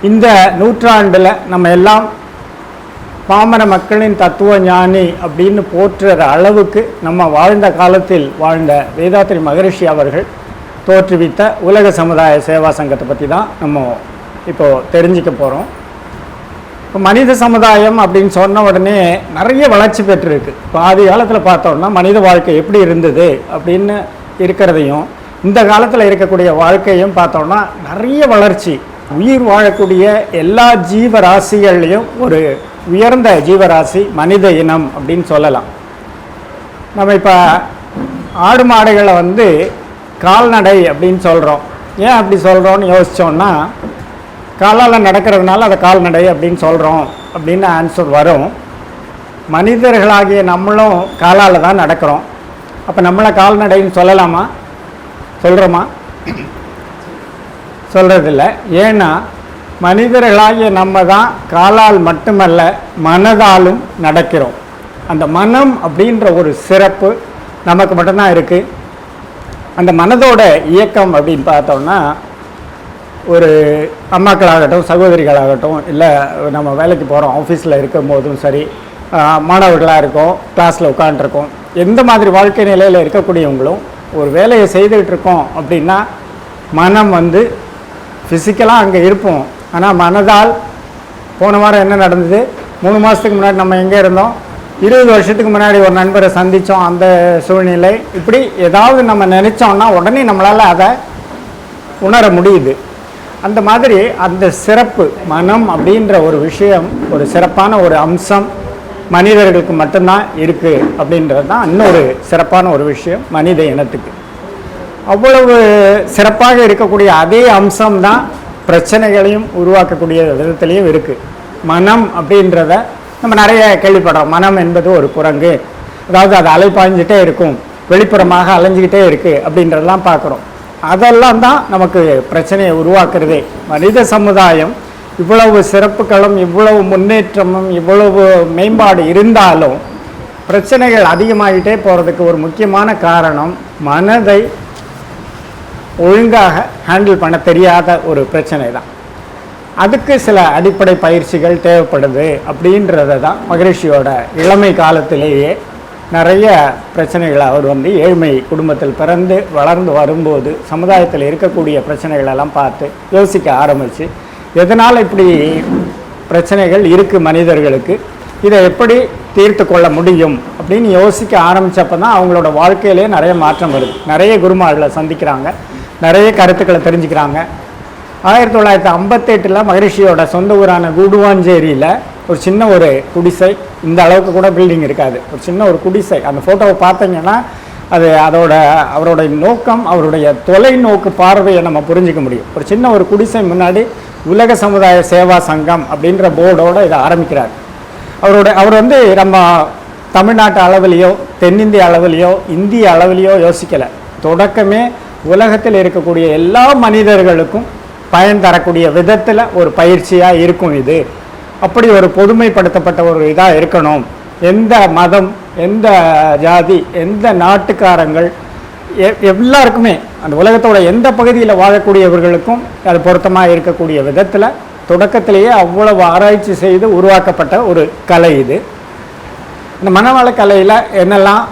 இந்த நூற்றாண்டில் நம்ம எல்லாம் பாமர மக்களின் தத்துவ ஞானி அப்படின்னு போற்றுற அளவுக்கு நம்ம வாழ்ந்த காலத்தில் வாழ்ந்த வேதாத்ரி மகரிஷி அவர்கள் தோற்றுவித்த உலக சமுதாய சேவா சங்கத்தை பற்றி தான் நம்ம இப்போது தெரிஞ்சுக்க போகிறோம். இப்போ மனித சமுதாயம் அப்படின்னு சொன்ன உடனே நிறைய வளர்ச்சி பெற்றிருக்கு. இப்போ ஆதி காலத்தில் பார்த்தோம்னா மனித வாழ்க்கை எப்படி இருந்தது அப்படின்னு இருக்கிறதையும் இந்த காலத்தில் இருக்கக்கூடிய வாழ்க்கையும் பார்த்தோம்னா நிறைய வளர்ச்சி. உயிர் வாழக்கூடிய எல்லா ஜீவராசிகள்லேயும் ஒரு உயர்ந்த ஜீவராசி மனித இனம் அப்படின்னு சொல்லலாம். நம்ம இப்போ ஆடு மாடுகளை கால்நடை அப்படின்னு சொல்கிறோம். ஏன் அப்படி சொல்கிறோன்னு யோசித்தோன்னா, காலால் நடக்கிறதுனால அதை கால்நடை அப்படின்னு சொல்கிறோம் அப்படின்னு ஆன்சர் வரும். மனிதர்களாகிய நம்மளும் காலால் தான் நடக்கிறோம். அப்போ நம்மளை கால்நடைன்னு சொல்லலாமா? சொல்கிறோமா? சொல்கிறதில்ல. ஏன்னா மனிதர்களாகிய நம்ம தான் காலால் மட்டுமல்ல மனதாலும் நடக்கிறோம். அந்த மனம் அப்படின்ற ஒரு சிறப்பு நமக்கு மட்டும்தான் இருக்குது. அந்த மனதோட இயக்கம் அப்படின்னு பார்த்தோம்னா, ஒரு அம்மாக்களாகட்டும் சகோதரிகளாகட்டும், இல்லை நம்ம வேலைக்கு போகிறோம், ஆஃபீஸில் இருக்கும் போதும் சரி, மாணவர்களாக இருக்கோம், கிளாஸில் உட்காண்ட்ருக்கோம், எந்த மாதிரி வாழ்க்கை நிலையில் இருக்கக்கூடியவங்களும் ஒரு வேலையை செய்துகிட்டு இருக்கோம் அப்படின்னா மனம் ஃபிசிக்கலாக அங்கே இருப்போம். ஆனால் மனதால் போன வாரம் என்ன நடந்தது, 3 மாதத்துக்கு முன்னாடி நம்ம எங்கே இருந்தோம், 20 வருஷத்துக்கு முன்னாடி ஒரு நண்பரை சந்தித்தோம், அந்த சூழ்நிலை, இப்படி ஏதாவது நம்ம நினச்சோம்னா உடனே நம்மளால் அதை உணர முடியுது. அந்த மாதிரி அந்த சிறப்பு மனம் அப்படின்ற ஒரு விஷயம், ஒரு சிறப்பான ஒரு அம்சம் மனிதர்களுக்கு மட்டும்தான் இருக்குது அப்படின்றது தான் இன்னொரு சிறப்பான ஒரு விஷயம் மனித இனத்துக்கு. அவ்வளவு சிறப்பாக இருக்கக்கூடிய அதே அம்சம்தான் பிரச்சனைகளையும் உருவாக்கக்கூடிய விதத்திலையும் இருக்குது. மனம் அப்படின்றத நம்ம நிறைய கேள்விப்படுறோம். மனம் என்பது ஒரு குரங்கு, அதாவது அது அலைப்பாய்ஞ்சிட்டே இருக்கும், வெளிப்புறமாக அலைஞ்சிக்கிட்டே இருக்குது அப்படின்றதெல்லாம் பார்க்குறோம். அதெல்லாம் தான் நமக்கு பிரச்சனையை உருவாக்குறதே. மனித சமுதாயம் இவ்வளவு சிறப்புகளும் இவ்வளவு முன்னேற்றமும் இவ்வளவு மேம்பாடு இருந்தாலும் பிரச்சனைகள் அதிகமாகிட்டே போகிறதுக்கு ஒரு முக்கியமான காரணம் மனதை ஒழுங்காக ஹேண்டில் பண்ண தெரியாத ஒரு பிரச்சனை தான். அதுக்கு சில அடிப்படை பயிற்சிகள் தேவைப்படுது அப்படின்றத தான் மகரிஷியோட இளமை காலத்திலேயே நிறைய பிரச்சனைகளை அவர் ஏழ்மை குடும்பத்தில் பிறந்து வளர்ந்து வரும்போது சமுதாயத்தில் இருக்கக்கூடிய பிரச்சனைகளெல்லாம் பார்த்து யோசிக்க ஆரம்பித்து, எதனால் இப்படி பிரச்சனைகள் இருக்குது மனிதர்களுக்கு, இதை எப்படி தீர்த்து கொள்ள முடியும் அப்படின்னு யோசிக்க ஆரம்பித்தப்போ தான் அவங்களோட வாழ்க்கையிலே நிறைய மாற்றம் வருது. நிறைய குருமார்களை சந்திக்கிறாங்க, நிறைய கருத்துக்களை தெரிஞ்சுக்கிறாங்க. 1958 மகரிஷியோட சொந்த ஊரான கூடுவாஞ்சேரியில் ஒரு சின்ன ஒரு குடிசை, இந்த அளவுக்கு கூட பில்டிங் இருக்காது, ஒரு சின்ன ஒரு குடிசை. அந்த ஃபோட்டோவை பார்த்தீங்கன்னா அவரோட நோக்கம், அவருடைய தொலைநோக்கு பார்வையை நம்ம புரிஞ்சிக்க முடியும். ஒரு சின்ன ஒரு குடிசை முன்னாடி உலக சமுதாய சேவா சங்கம் அப்படின்ற போர்டோடு இதை ஆரம்பிக்கிறார். அவர் நம்ம தமிழ்நாட்டு அளவிலையோ தென்னிந்திய அளவிலையோ இந்திய அளவிலையோ யோசிக்கலை. தொடக்கமே உலகத்தில் இருக்கக்கூடிய எல்லா மனிதர்களுக்கும் பயன் தரக்கூடிய விதத்தில் ஒரு பயிற்சியாக இருக்கும் இது. அப்படி ஒரு பொதுமைப்படுத்தப்பட்ட ஒரு இதாக இருக்கணும். எந்த மதம், எந்த ஜாதி, எந்த நாட்டுக்காரங்கள், எல்லாருக்குமே அந்த உலகத்தோட எந்த பகுதியில் வாழக்கூடியவர்களுக்கும் அது பொருத்தமாக இருக்கக்கூடிய விதத்தில் தொடக்கத்திலேயே அவ்வளவு ஆராய்ச்சி செய்து உருவாக்கப்பட்ட ஒரு கலை இது. இந்த மனவள கலையில் என்னெல்லாம்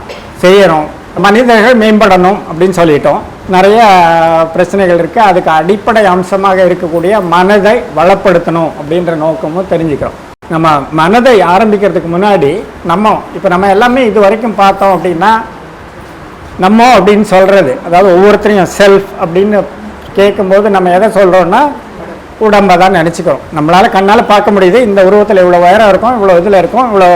செய்யணும், மனிதர்கள் மேம்படணும் அப்படின்னு சொல்லிட்டோம். நிறைய பிரச்சனைகள் இருக்குது. அதுக்கு அடிப்படை அம்சமாக இருக்கக்கூடிய மனதை வளப்படுத்தணும் அப்படின்ற நோக்கமும் தெரிஞ்சுக்கிறோம். நம்ம மனதை ஆரம்பிக்கிறதுக்கு முன்னாடி நம்ம எல்லாமே இது வரைக்கும் பார்த்தோம் அப்படின்னா, நம்ம அப்படின்னு சொல்கிறது, அதாவது ஒவ்வொருத்தரையும் செல்ஃப் அப்படின்னு கேட்கும்போது நம்ம எதை சொல்கிறோன்னா உடம்பை தான் நினச்சிக்கிறோம். நம்மளால் கண்ணால் பார்க்க முடியுது, இந்த உருவத்தில் இவ்வளோ உயரம் இருக்கும், இவ்வளோ இதில் இருக்கும், இவ்வளோ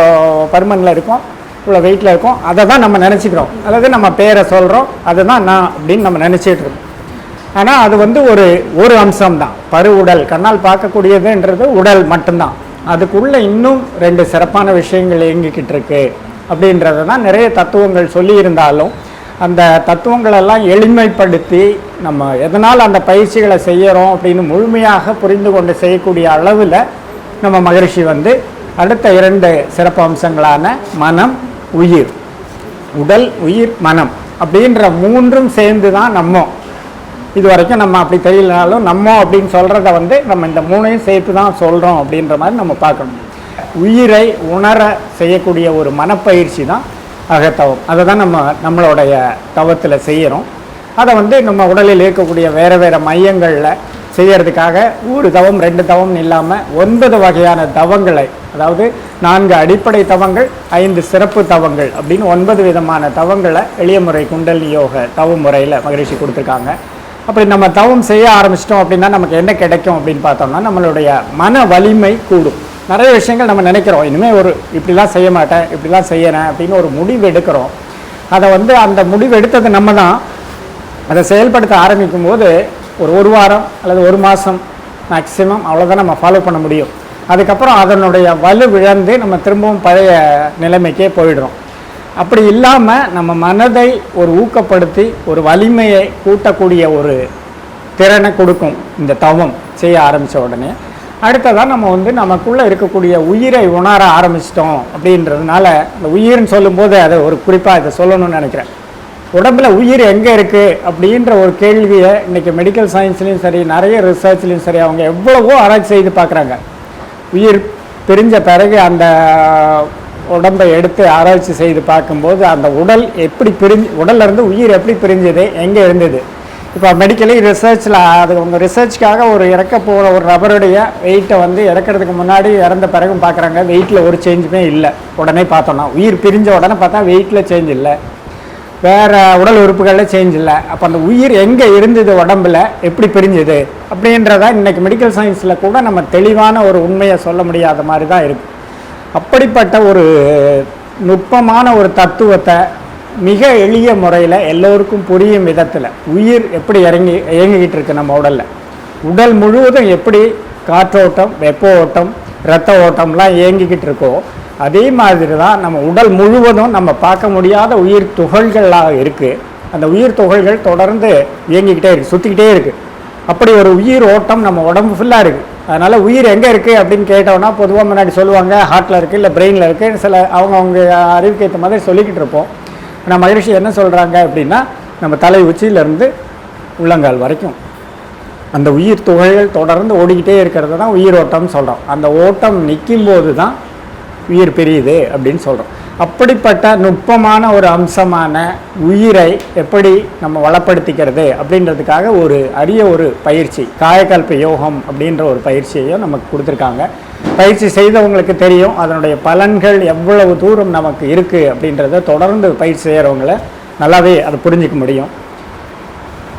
பருமனில் இருக்கும், இவ்வளோ வெயிட்டில் இருக்கும், அதை தான் நம்ம நினச்சிக்கிறோம். அதாவது நம்ம பேரை சொல்கிறோம், அதுதான் நான் அப்படின்னு நம்ம நினச்சிட்டு இருக்கோம். ஆனால் அது ஒரு அம்சம்தான். பரு உடல், கண்ணால் பார்க்கக்கூடியதுன்றது உடல் மட்டும்தான். அதுக்குள்ளே இன்னும் 2 சிறப்பான விஷயங்கள் இயங்கிக்கிட்டு இருக்கு அப்படின்றத தான் நிறைய தத்துவங்கள் சொல்லியிருந்தாலும் அந்த தத்துவங்களெல்லாம் எளிமைப்படுத்தி நம்ம எதனால் அந்த பயிற்சிகளை செய்கிறோம் அப்படின்னு முழுமையாக புரிந்து கொண்டு செய்யக்கூடிய அளவில் நம்ம மகரிஷி அடுத்த 2 சிறப்பு அம்சங்களான மனம், உயிர், உடல், உயிர், மனம் அப்படின்ற 3ம் சேர்ந்து தான் நம்ம இது வரைக்கும் நம்ம அப்படி தெரியலனாலும் நம்ம அப்படின்னு சொல்கிறத வந்து நம்ம இந்த மூணையும் சேர்த்து தான் சொல்கிறோம் அப்படின்ற மாதிரி நம்ம பார்க்கணும். உயிரை உணர செய்யக்கூடிய ஒரு மனப்பயிற்சி தான் அகத்தவம். அதை தான் நம்மளுடைய தவத்தில் செய்கிறோம். அதை வந்து நம்ம உடலில் இருக்கக்கூடிய வேறு வேறு மையங்களில் செய்யறதுக்காக ஒரு தவம் 2 தவம் இல்லாமல் 9 வகையான தவங்களை, அதாவது 4 அடிப்படை தவங்கள், 5 சிறப்பு தவங்கள் அப்படின்னு 9 விதமான தவங்களை எளிய முறை குண்டலினி யோக தவ முறையில் மகரிஷி கொடுத்துருக்காங்க. அப்படி நம்ம தவம் செய்ய ஆரம்பிச்சிட்டோம் அப்படின்னா நமக்கு என்ன கிடைக்கும் அப்படின்னு பார்த்தோம்னா நம்மளுடைய மன வலிமை கூடும். நிறைய விஷயங்கள் நம்ம நினைக்கிறோம், இனிமேல் இப்படிலாம் செய்ய மாட்டேன், இப்படிலாம் செய்யறேன் அப்படின்னு ஒரு முடிவு எடுக்கிறோம். அதை வந்து அந்த முடிவு எடுத்தது நம்ம தான். அதை செயல்படுத்த ஆரம்பிக்கும் போது ஒரு வாரம் அல்லது 1 மாதம் மேக்ஸிமம் அவ்வளோதான் நம்ம ஃபாலோ பண்ண முடியும். அதுக்கப்புறம் அதனுடைய வலு விழந்து நம்ம திரும்பவும் பழைய நிலைமைக்கே போயிடுறோம். அப்படி இல்லாமல் நம்ம மனதை ஒரு ஊக்கப்படுத்தி ஒரு வலிமையை கூட்டக்கூடிய ஒரு திறனை கொடுக்கும் இந்த தவம் செய்ய ஆரம்பித்த உடனே. அடுத்ததான் நம்ம வந்து நமக்குள்ளே இருக்கக்கூடிய உயிரை உணர ஆரம்பிச்சிட்டோம். அப்படின்றதுனால அந்த உயிர்னு சொல்லும்போது அதை ஒரு குறிப்பாக இதை சொல்லணும்னு நினைக்கிறேன். உடம்புல உயிர் எங்கே இருக்குது அப்படின்ற ஒரு கேள்வியை இன்றைக்கி மெடிக்கல் சயின்ஸ்லேயும் சரி, நிறைய ரிசர்ச்லேயும் சரி, அவங்க எவ்வளவோ ஆராய்ச்சி செய்து பார்க்குறாங்க. உயிர் பிரிஞ்ச பிறகு அந்த உடம்பை எடுத்து ஆராய்ச்சி செய்து பார்க்கும்போது அந்த உடல் எப்படி உடல்லேருந்து உயிர் எப்படி பிரிஞ்சது, எங்கே இருந்தது. இப்போ மெடிக்கலி ரிசர்ச்சில் அது உங்கள் ரிசர்ச்சுக்காக ஒரு இறக்க போகிற ஒரு நபருடைய வெயிட்டை வந்து இறக்கிறதுக்கு முன்னாடி இறந்த பிறகும் பார்க்குறாங்க, வெயிட்டில் ஒரு சேஞ்சுமே இல்லை. உடனே பார்த்தோன்னா உயிர் பிரிஞ்ச உடனே பார்த்தா வெயிட்டில் சேஞ்ச் இல்லை, வேறு உடல் உறுப்புகளில் சேஞ்ச் இல்லை. அப்போ அந்த உயிர் எங்கே இருந்தது, உடம்பில் எப்படி பிரிஞ்சுது அப்படின்றத இன்றைக்கி மெடிக்கல் சயின்ஸில் கூட நம்ம தெளிவான ஒரு உண்மையை சொல்ல முடியாத மாதிரி தான் இருக்குது. அப்படிப்பட்ட ஒரு நுட்பமான ஒரு தத்துவத்தை மிக எளிய முறையில் எல்லோருக்கும் புரியும் விதத்தில் உயிர் எப்படி இயங்கிக்கிட்டு இருக்கு நம்ம உடல் முழுவதும் எப்படி காற்றோட்டம், வெப்ப ஓட்டம், இரத்த ஓட்டம்லாம் இயங்கிக்கிட்டு இருக்கோ அதே மாதிரி தான் நம்ம உடல் முழுவதும் நம்ம பார்க்க முடியாத உயிர் துகள்களாக இருக்குது. அந்த உயிர் துகள்கள் தொடர்ந்து இயங்கிக்கிட்டே இருக்குது, சுற்றிக்கிட்டே இருக்குது. அப்படி ஒரு உயிர் ஓட்டம் நம்ம உடம்பு ஃபுல்லாக இருக்குது. அதனால் உயிர் எங்கே இருக்குது அப்படின்னு கேட்டோம்னா பொதுவாக முன்னாடி சொல்லுவாங்க ஹார்ட்டில் இருக்குது, இல்லை பிரெயினில் இருக்குது, சில அவங்க அறிவுக்கு ஏற்ற மாதிரி சொல்லிக்கிட்டு இருப்போம். நம்ம மகிழ்ச்சி என்ன சொல்கிறாங்க அப்படின்னா நம்ம தலை உச்சியிலேருந்து உள்ளங்கால் வரைக்கும் அந்த உயிர் துகள்கள் தொடர்ந்து ஓடிக்கிட்டே இருக்கிறது தான் உயிர் ஓட்டம்னு சொல்கிறோம். அந்த ஓட்டம் நிற்கும்போது தான் உயிர் பிரியுது அப்படின்னு சொல்கிறோம். அப்படிப்பட்ட நுட்பமான ஒரு அம்சமான உயிரை எப்படி நம்ம வளப்படுத்திக்கிறது அப்படின்றதுக்காக ஒரு அரிய ஒரு பயிற்சி, காயகல்ப யோகம் அப்படின்ற ஒரு பயிற்சியையும் நமக்கு கொடுத்துருக்காங்க. பயிற்சி செய்தவங்களுக்கு தெரியும் அதனுடைய பலன்கள் எவ்வளவு தூரம் நமக்கு இருக்குது அப்படின்றத தொடர்ந்து பயிற்சி செய்கிறவங்கள நல்லாவே அதை புரிஞ்சிக்க முடியும்.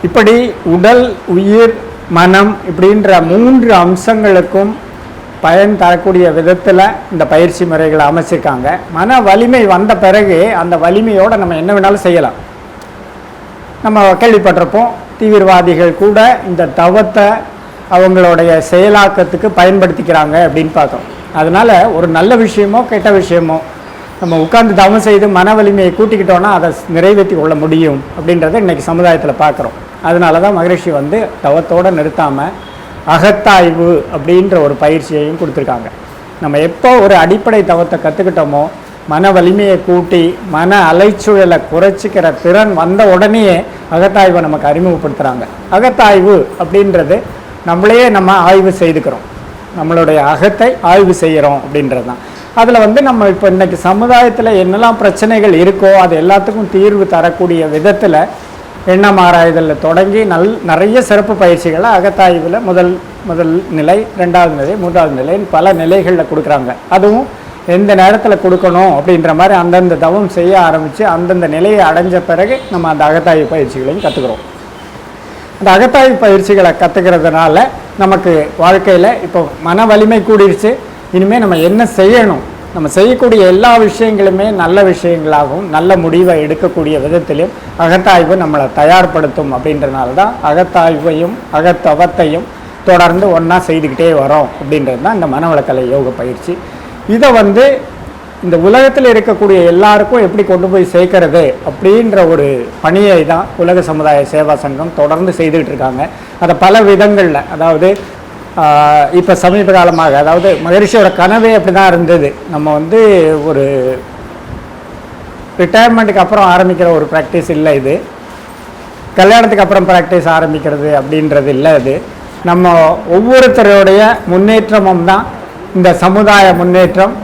இப்படி உடல், உயிர், மனம் இப்படின்ற 3 அம்சங்களுக்கும் பயன் தரக்கூடிய விதத்தில் இந்த பயிற்சி முறைகளை அமைச்சிருக்காங்க. மன வலிமை வந்த பிறகு அந்த வலிமையோடு நம்ம என்ன வேணாலும் செய்யலாம். நம்ம கேள்விப்பட்டிருப்போம் தீவிரவாதிகள் கூட இந்த தவத்தை அவங்களுடைய செயலாக்கத்துக்கு பயன்படுத்திக்கிறாங்க அப்படின்னு பார்க்குறோம். அதனால் ஒரு நல்ல விஷயமோ கெட்ட விஷயமோ நம்ம உட்கார்ந்து தவம் செய்து மன வலிமையை கூட்டிக்கிட்டோன்னா அதை நிறைவேற்றி கொள்ள முடியும் அப்படின்றத இன்றைக்கி சமுதாயத்தில் பார்க்குறோம். அதனால தான் மகரிஷி வந்து தவத்தோடு நிறுத்தாமல் அகத்தாய்வு அப்படின்ற ஒரு பயிற்சியையும் கொடுத்துருக்காங்க. நம்ம எப்போ ஒரு அடிப்படை தவத்தை கற்றுக்கிட்டோமோ மன வலிமையை கூட்டி மன அலைச்சூழலை குறைச்சிக்கிற திறன் வந்த உடனேயே அகத்தாய்வை நமக்கு அறிமுகப்படுத்துகிறாங்க. அகத்தாய்வு அப்படின்றது நம்மளையே நம்ம ஆய்வு செய்துக்கிறோம், நம்மளுடைய அகத்தை ஆய்வு செய்கிறோம் அப்படின்றது தான். அதில் வந்து நம்ம இப்போ இன்றைக்கி சமுதாயத்தில் என்னெல்லாம் பிரச்சனைகள் இருக்கோ அது எல்லாத்துக்கும் தீர்வு தரக்கூடிய விதத்தில் எண்ணம் ஆராய்தலில் தொடங்கி நிறைய சிறப்பு பயிற்சிகளை அகத்தாய்வில் முதல் நிலை, 2வது நிலை, 3வது நிலைன்னு பல நிலைகளில் கொடுக்குறாங்க. அதுவும் எந்த நேரத்தில் கொடுக்கணும் அப்படின்ற மாதிரி அந்தந்த தவம் செய்ய ஆரம்பித்து அந்தந்த நிலையை அடைஞ்ச பிறகு நம்ம அந்த அகத்தாய்வு பயிற்சிகளையும் கற்றுக்குறோம். அந்த அகத்தாய்வு பயிற்சிகளை கற்றுக்கிறதுனால நமக்கு வாழ்க்கையில் இப்போ மன வலிமை கூடிருச்சு. இனிமேல் நம்ம என்ன செய்யணும், நம்ம செய்யக்கூடிய எல்லா விஷயங்களுமே நல்ல விஷயங்களாகவும் நல்ல முடிவை எடுக்கக்கூடிய விதத்திலும் அகத்தாய்வு நம்மளை தயார்படுத்தும். அப்படின்றதுனால தான் அகத்தாய்வையும் அகத்தவத்தையும் தொடர்ந்து ஒன்றா செய்துக்கிட்டே வரோம் அப்படின்றது தான் இந்த மனவளக்கலை யோக பயிற்சி. இதை வந்து இந்த உலகத்தில் இருக்கக்கூடிய எல்லாருக்கும் எப்படி கொண்டு போய் சேர்க்கறது அப்படின்ற ஒரு பணியை தான் உலக சமுதாய சேவா சங்கம் தொடர்ந்து செய்துக்கிட்டு இருக்காங்க. அதை பல விதங்களில், அதாவது இப்போ சமீப காலமாக, அதாவது மகரிஷியோட கனவே அப்படி தான் இருந்தது. நம்ம வந்து ஒரு ரிட்டையர்மெண்ட்டுக்கு அப்புறம் ஆரம்பிக்கிற ஒரு ப்ராக்டிஸ் இல்லை, இது கல்யாணத்துக்கு அப்புறம் ப்ராக்டிஸ் ஆரம்பிக்கிறது அப்படின்றது இல்லை. அது நம்ம ஒவ்வொருத்தருடைய முன்னேற்றமும் தான் இந்த சமுதாய முன்னேற்றம்,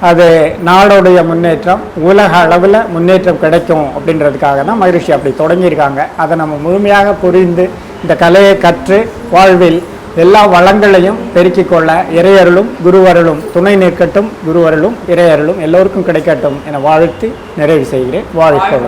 அது நாடோடைய முன்னேற்றம், உலக அளவில் முன்னேற்றம் கிடைக்கும் அப்படின்றதுக்காக தான் மகரிஷி அப்படி தொடங்கியிருக்காங்க. அதை நம்ம முழுமையாக புரிந்து இந்த கலையை கற்று வாழ்வில் எல்லா வளங்களையும் பெருக்கிக் கொள்ள இறையருளும் குருவருளும் துணை நிற்கட்டும். குருவருளும் இறையருளும் எல்லோருக்கும் கிடைக்கட்டும் என வாழ்த்து நிறைவு செய்கிறேன். வாழ்க்கை.